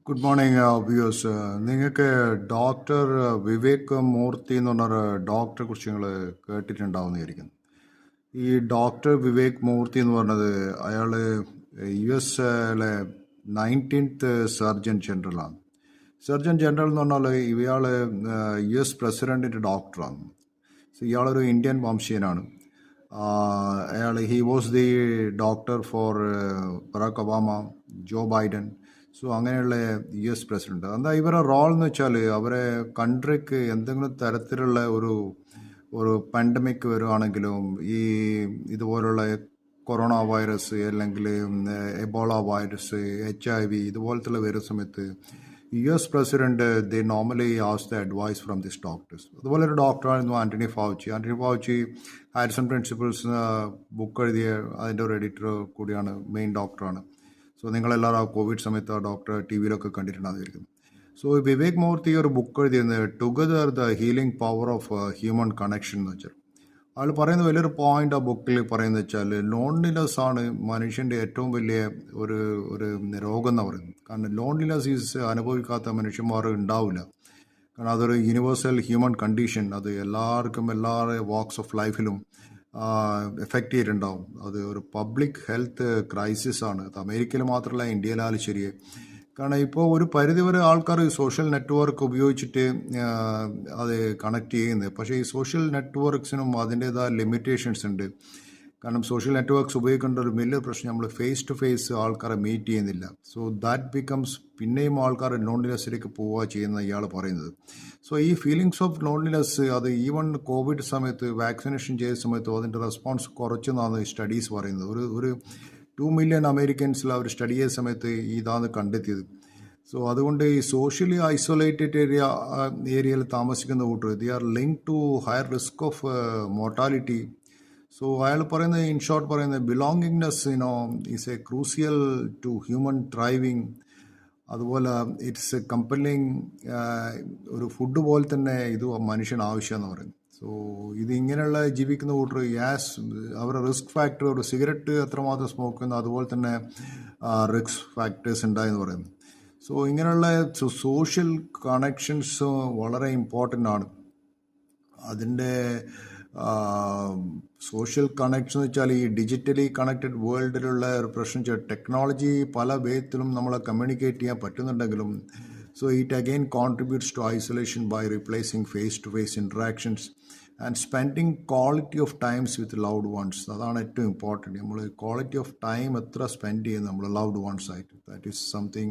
Good morning views. നിങ്ങൾക്ക് doctor Vivek മൂർത്തി എന്ന് പറഞ്ഞൊരു ഡോക്ടറെ കുറിച്ച് നിങ്ങൾ കേട്ടിട്ടുണ്ടാവുന്നതായിരിക്കും. ഈ ഡോക്ടർ വിവേക് മൂർത്തി എന്ന് പറഞ്ഞത് അയാൾ യു എസിലെ 19th സർജൻ ജനറലാണ്. സർജൻ ജനറൽ എന്ന് പറഞ്ഞാൽ ഇയാൾ യു എസ് പ്രസിഡൻറ്റിൻ്റെ ഡോക്ടറാണ്. ഇയാളൊരു ഇന്ത്യൻ വംശീയനാണ്. He was the doctor for Barack Obama, Joe Biden. അങ്ങനെയുള്ള യു എസ് പ്രസിഡന്റ്. എന്താ ഇവരുടെ റോൾ എന്ന് വെച്ചാൽ അവരെ കൺട്രിക്ക് എന്തെങ്കിലും തരത്തിലുള്ള ഒരു പാൻഡമിക് വരുവാണെങ്കിലും, ഈ ഇതുപോലുള്ള കൊറോണ വൈറസ് അല്ലെങ്കിൽ എബോള വൈറസ്, HIV ഇതുപോലത്തുള്ള വരുന്ന സമയത്ത് U S president they normally ask the advice from this doctors. അതുപോലെ ഒരു ഡോക്ടറായിരുന്നു Anthony Fauci. Harrison principles book എഴുതിയ അതിൻ്റെ ഒരു എഡിറ്റർ കൂടിയാണ്, മെയിൻ ഡോക്ടറാണ്. നിങ്ങളെല്ലാവരും ആ കോവിഡ് സമയത്ത് ആ ഡോക്ടറെ ടി വിയിലൊക്കെ കണ്ടിട്ടുണ്ടാകുമായിരിക്കും. വിവേക് മൂർത്തി ഒരു ബുക്ക് എഴുതിയത് together the healing power of human connection എന്ന് വെച്ചാൽ അയാൾ പറയുന്ന വലിയൊരു പോയിന്റ് ആ ബുക്കിൽ പറയുന്നത് വെച്ചാൽ ലോൺലിനെസ് ആണ് മനുഷ്യൻ്റെ ഏറ്റവും വലിയ ഒരു രോഗം എന്ന് പറയുന്നത്. കാരണം ലോൺലിനെസ് അനുഭവിക്കാത്ത മനുഷ്യന്മാർ ഉണ്ടാവില്ല. കാരണം അതൊരു യൂണിവേഴ്സൽ ഹ്യൂമൻ കണ്ടീഷൻ. അത് എല്ലാവർക്കും എല്ലാ വാക്സ് ഓഫ് ലൈഫിലും എഫക്റ്റ് ചെയ്തിട്ടുണ്ടാവും. അത് ഒരു പബ്ലിക് ഹെൽത്ത് ക്രൈസിസ് ആണ്. അത് അമേരിക്കയിൽ മാത്രമല്ല, ഇന്ത്യയിലായാലും ശരി. കാരണം ഇപ്പോൾ ഒരു പരിധിവരെ ആൾക്കാർ സോഷ്യൽ നെറ്റ്വർക്ക് ഉപയോഗിച്ചിട്ട് അത് കണക്ട് ചെയ്യുന്നത്. പക്ഷേ ഈ സോഷ്യൽ നെറ്റ്വർക്ക്സിനും അതിൻ്റേതായ ലിമിറ്റേഷൻസ് ഉണ്ട്. കാരണം സോഷ്യൽ നെറ്റ്വർക്ക്സ് ഉപയോഗിക്കേണ്ട ഒരു വലിയ പ്രശ്നം, നമ്മൾ ഫേസ് ടു ഫേസ് ആൾക്കാരെ മീറ്റ് ചെയ്യുന്നില്ല. ദാറ്റ് ബിക്കംസ് പിന്നെയും ആൾക്കാർ ലോൺലിനെസ്സിലേക്ക് പോവുക ചെയ്യുന്ന ഇയാൾ പറയുന്നത്. ഈ ഫീലിങ്സ് ഓഫ് ലോൺലിനെസ് അത് ഈവൺ കോവിഡ് സമയത്ത് വാക്സിനേഷൻ ചെയ്ത സമയത്തും അതിൻ്റെ റെസ്പോൺസ് കുറച്ചെന്നാണ് സ്റ്റഡീസ് പറയുന്നത്. ഒരു 2 മില്യൺ അമേരിക്കൻസിൽ അവർ സ്റ്റഡി ചെയ്ത സമയത്ത് ഇതാണ് കണ്ടെത്തിയത്. അതുകൊണ്ട് ഈ സോഷ്യലി ഐസൊലേറ്റഡ് ഏരിയയിൽ താമസിക്കുന്ന കൂട്ടർ they are link to higher risk of mortality. അയാൾ പറയുന്നത്, ഇൻ ഷോർട്ട് പറയുന്നത്, belongingness is a crucial to human thriving. അതുപോലെ ഇറ്റ്സ് എ കമ്പലിങ്. ഒരു ഫുഡ് പോലെ തന്നെ ഇത് മനുഷ്യന് ആവശ്യമെന്ന് പറയുന്നത്. ഇത് ഇങ്ങനെയുള്ള ജീവിക്കുന്ന കൂട്ടർ അവരുടെ റിസ്ക് ഫാക്ടർ, ഒരു സിഗരറ്റ് എത്രമാത്രം സ്മോക്ക് ചെയ്യുന്നു അതുപോലെ തന്നെ റിസ്ക് ഫാക്ടേഴ്സ് ഉണ്ടായെന്ന് പറയുന്നത്. ഇങ്ങനെയുള്ള സോഷ്യൽ കണക്ഷൻസ് വളരെ ഇമ്പോർട്ടൻ്റ് ആണ്. അതിൻ്റെ സോഷ്യൽ കണക്ഷൻ എന്ന് വെച്ചാൽ ഈ ഡിജിറ്റലി കണക്റ്റഡ് വേൾഡിലുള്ള ഒരു പ്രശ്നം വെച്ചാൽ ടെക്നോളജി പല വിധത്തിലും നമ്മളെ കമ്മ്യൂണിക്കേറ്റ് ചെയ്യാൻ പറ്റുന്നുണ്ടെങ്കിലും it again contributes to isolation by replacing face-to-face interactions and spending quality of times with loved ones. അതാണ് ഏറ്റവും ഇമ്പോർട്ടൻറ്റ്. നമ്മൾ ക്വാളിറ്റി ഓഫ് ടൈം എത്ര സ്പെൻഡ് ചെയ്യുന്നത് നമ്മൾ ലവ്ഡ് വൺസ് ആയിട്ട്. That is something